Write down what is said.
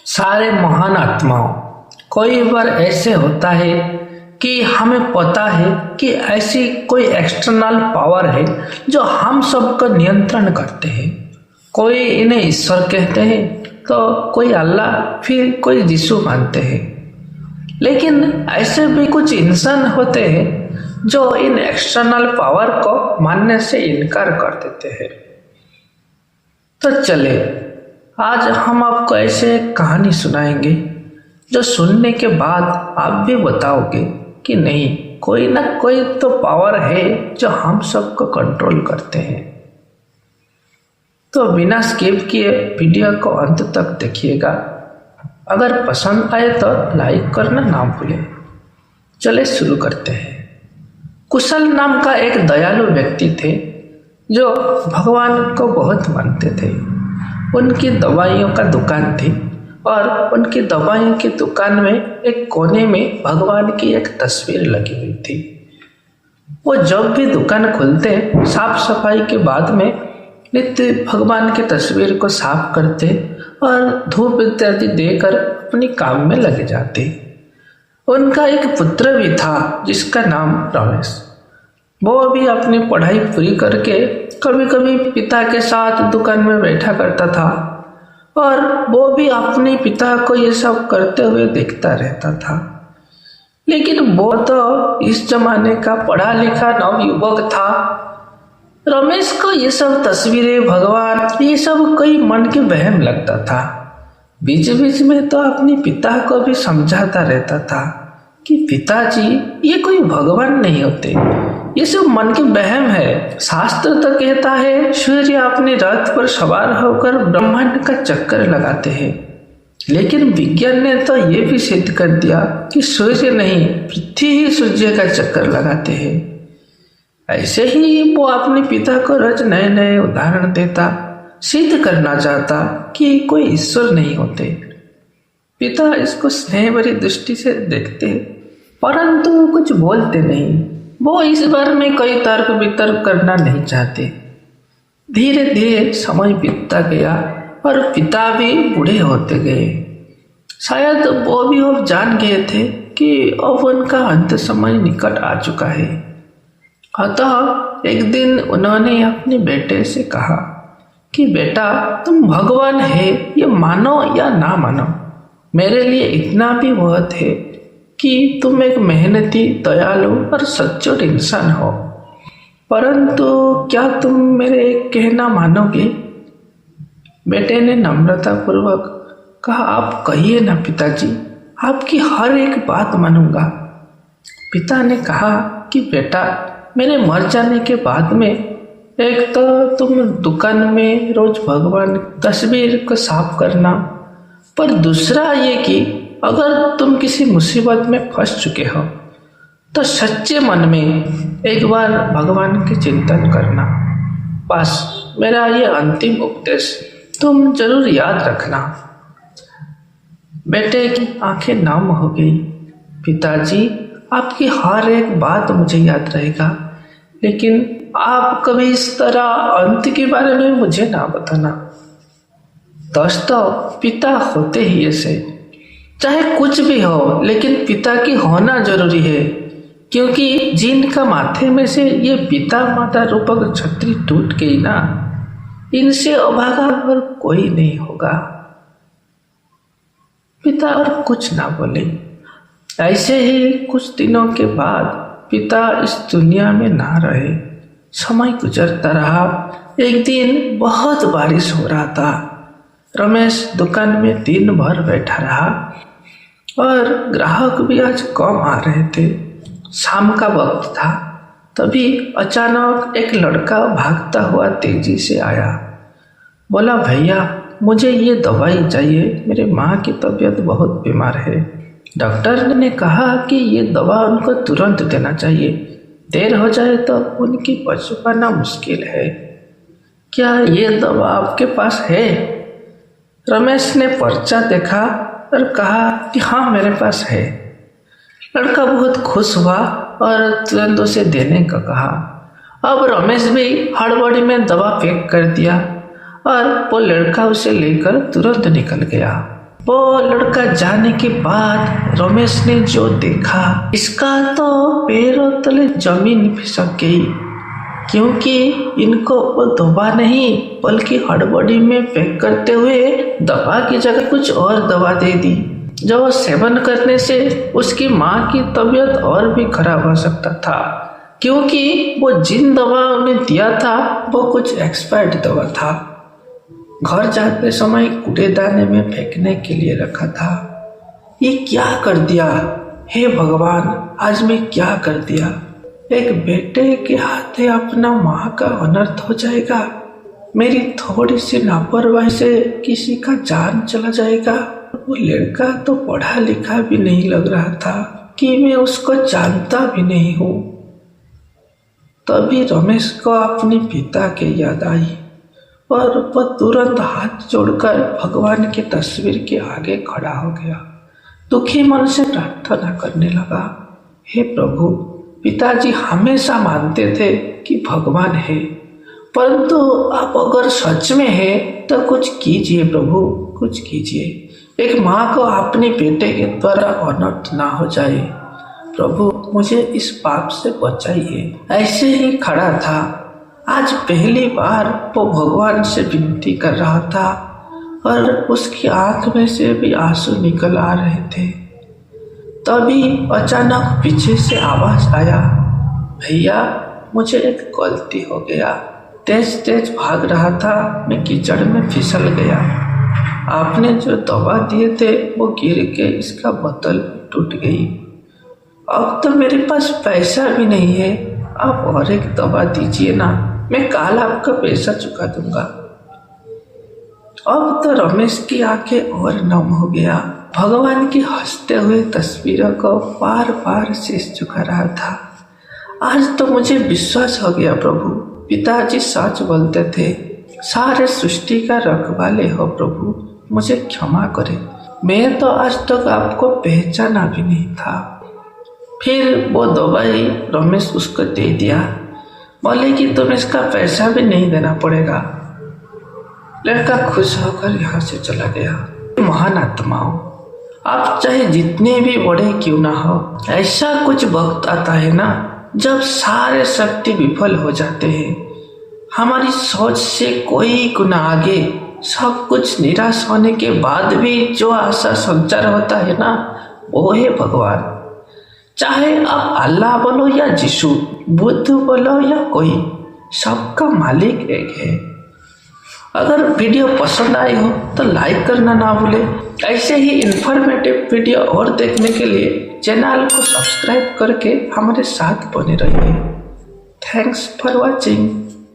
सारे महान आत्माओं, कोई बार ऐसे होता है कि हमें पता है कि ऐसी कोई एक्सटर्नल पावर है जो हम सबका नियंत्रण करते हैं। कोई इन्हें ईश्वर कहते हैं तो कोई अल्लाह, फिर कोई यीशु मानते हैं। लेकिन ऐसे भी कुछ इंसान होते हैं जो इन एक्सटर्नल पावर को मानने से इनकार कर देते हैं। तो चले, आज हम आपको ऐसे एक कहानी सुनाएंगे जो सुनने के बाद आप भी बताओगे कि नहीं, कोई ना कोई तो पावर है जो हम सबको कंट्रोल करते हैं। तो बिना स्किप किए वीडियो को अंत तक देखिएगा। अगर पसंद आए तो लाइक करना ना भूलें। चले शुरू करते हैं। कुशल नाम का एक दयालु व्यक्ति थे जो भगवान को बहुत मानते थे। उनकी दवाइयों का दुकान थी और उनकी दवाइयों की दुकान में एक कोने में भगवान की एक तस्वीर लगी हुई थी। वो जब भी दुकान खोलते, साफ सफाई के बाद में नित्य भगवान की तस्वीर को साफ करते और धूप इत्यादि देकर अपनी काम में लगे जाते। उनका एक पुत्र भी था जिसका नाम रमेश। वो भी अपनी पढ़ाई पूरी करके कभी कभी पिता के साथ दुकान में बैठा करता था और वो भी अपने पिता को ये सब करते हुए देखता रहता था। लेकिन वो तो इस जमाने का पढ़ा लिखा नवयुवक था। रमेश को ये सब तस्वीरें, भगवान, ये सब कोई मन के वहम लगता था। बीच बीच में तो अपने पिता को भी समझाता रहता था कि पिताजी, ये कोई भगवान नहीं होते, ये सब मन के वहम है। शास्त्र तो कहता है सूर्य अपने रथ पर सवार होकर ब्रह्मांड का चक्कर लगाते हैं, लेकिन विज्ञान ने तो ये भी सिद्ध कर दिया कि सूर्य नहीं, पृथ्वी ही सूर्य का चक्कर लगाते हैं। ऐसे ही वो अपने पिता को रोज नए नए उदाहरण देता, सिद्ध करना चाहता कि कोई ईश्वर नहीं होते। पिता इसको स्नेह भरी दृष्टि से देखते परंतु कुछ बोलते नहीं। वो इस बारे में कोई तर्क वितर्क करना नहीं चाहते। धीरे धीरे समय बीतता गया और पिता भी बूढ़े होते गए। शायद वो भी अब जान गए थे कि अब उनका अंत समय निकट आ चुका है। अतः एक दिन उन्होंने अपने बेटे से कहा कि बेटा, तुम भगवान है ये मानो या ना मानो, मेरे लिए इतना भी बहुत है कि तुम एक मेहनती, दयालु और सच्चोट इंसान हो। परंतु क्या तुम मेरे एक कहना मानोगे? बेटे ने नम्रता पूर्वक कहा, आप कहिए ना पिताजी, आपकी हर एक बात मानूंगा। पिता ने कहा कि बेटा, मेरे मर जाने के बाद में एक तो तुम दुकान में रोज भगवान तस्वीर को साफ करना, पर दूसरा ये कि अगर तुम किसी मुसीबत में फंस चुके हो तो सच्चे मन में एक बार भगवान की चिंतन करना। बस मेरा ये अंतिम उपदेश तुम जरूर याद रखना। बेटे की आंखें नम हो गई। पिताजी, आपकी हर एक बात मुझे याद रहेगा, लेकिन आप कभी इस तरह अंत के बारे में मुझे ना बताना। दोस्तों, पिता होते ही ऐसे, चाहे कुछ भी हो, लेकिन पिता की होना जरूरी है, क्योंकि जिनका माथे में से ये पिता माता रूपक छतरी टूट गई ना, इनसे अभागा और कोई नहीं होगा। पिता और कुछ ना बोले। ऐसे ही कुछ दिनों के बाद पिता इस दुनिया में ना रहे। समय गुजरता रहा। एक दिन बहुत बारिश हो रहा था। रमेश दुकान में दिन भर बैठा रहा और ग्राहक भी आज कम आ रहे थे। शाम का वक्त था। तभी अचानक एक लड़का भागता हुआ तेजी से आया। बोला, भैया, मुझे ये दवाई चाहिए, मेरे माँ की तबीयत बहुत बीमार है। डॉक्टर ने कहा कि ये दवा उनको तुरंत देना चाहिए, देर हो जाए तो उनकी बच पाना मुश्किल है। क्या ये दवा आपके पास है? रमेश ने पर्चा देखा और कहा कि हाँ, मेरे पास है। लड़का बहुत खुश हुआ और तुरंत उसे देने का कहा। अब रमेश भी हड़बड़ी में दवा पैक कर दिया और वो लड़का उसे लेकर तुरंत निकल गया। वो लड़का जाने के बाद रमेश ने जो देखा, इसका तो पैरों तले जमीन फिसक गई, क्योंकि इनको वो दवा नहीं बल्कि हड़बड़ी में पैक करते हुए दवा की जगह कुछ और दवा दे दी, जो सेवन करने से उसकी माँ की तबीयत और भी खराब हो सकता था, क्योंकि वो जिन दवा उन्हें दिया था वो कुछ एक्सपायर्ड दवा था। घर जाते समय कूड़ेदाने में फेंकने के लिए रखा था। ये क्या कर दिया, हे भगवान, आज मैं क्या कर दिया। एक बेटे के हाथे अपना माँ का अनर्थ हो जाएगा। मेरी थोड़ी सी लापरवाही से किसी का जान चला जाएगा। वो लड़का तो पढ़ा लिखा भी नहीं लग रहा था कि मैं उसको जानता भी नहीं हूँ। तभी रमेश को अपने पिता की याद आई और वह तुरंत हाथ जोड़कर भगवान की तस्वीर के आगे खड़ा हो गया। दुखी मन से प्रार्थना करने लगा, हे प्रभु, पिताजी हमेशा मानते थे कि भगवान है, परंतु आप अगर सच में है तो कुछ कीजिए प्रभु, कुछ कीजिए। एक माँ को अपने बेटे के द्वारा अनर्थ ना हो जाए। प्रभु, मुझे इस पाप से बचाइए। ऐसे ही खड़ा था। आज पहली बार वो भगवान से विनती कर रहा था और उसकी आंख में से भी आंसू निकल आ रहे थे। तभी अचानक पीछे से आवाज आया, भैया, मुझे एक गलती हो गया। तेज तेज भाग रहा था, मैं कीचड़ में फिसल गया। आपने जो दवा दिए थे वो गिर के इसका बोतल टूट गई। अब तो मेरे पास पैसा भी नहीं है, आप और एक दवा दीजिए ना, मैं कल आपका पैसा चुका दूंगा। अब तो रमेश की आंखें और नम हो गया। भगवान की हंसते हुए तस्वीरों को बार बार शीश झुका रहा था। आज तो मुझे विश्वास हो गया प्रभु, पिताजी सच बोलते थे। सारे सृष्टि का रखवाले हो प्रभु, मुझे क्षमा करें। मैं तो आज तक आपको पहचाना भी नहीं था। फिर वो दवाई रमेश उसको दे दिया, बोले कि तुम्हें इसका पैसा भी नहीं देना पड़ेगा। लड़का खुश होकर यहाँ से चला गया। महान आत्माओं, आप चाहे जितने भी बड़े क्यों ना हो, ऐसा कुछ वक्त आता है ना जब सारे शक्ति विफल हो जाते हैं। हमारी सोच से कोई गुना आगे, सब कुछ निराश होने के बाद भी जो आशा संचार होता है ना, वो है भगवान। चाहे आप अल्लाह बोलो या यीशु, बुद्ध बोलो या कोई, सबका मालिक एक है। अगर वीडियो पसंद आई हो तो लाइक करना ना भूले। ऐसे ही इंफॉर्मेटिव वीडियो और देखने के लिए चैनल को सब्सक्राइब करके हमारे साथ बने रहिए। Thanks for watching.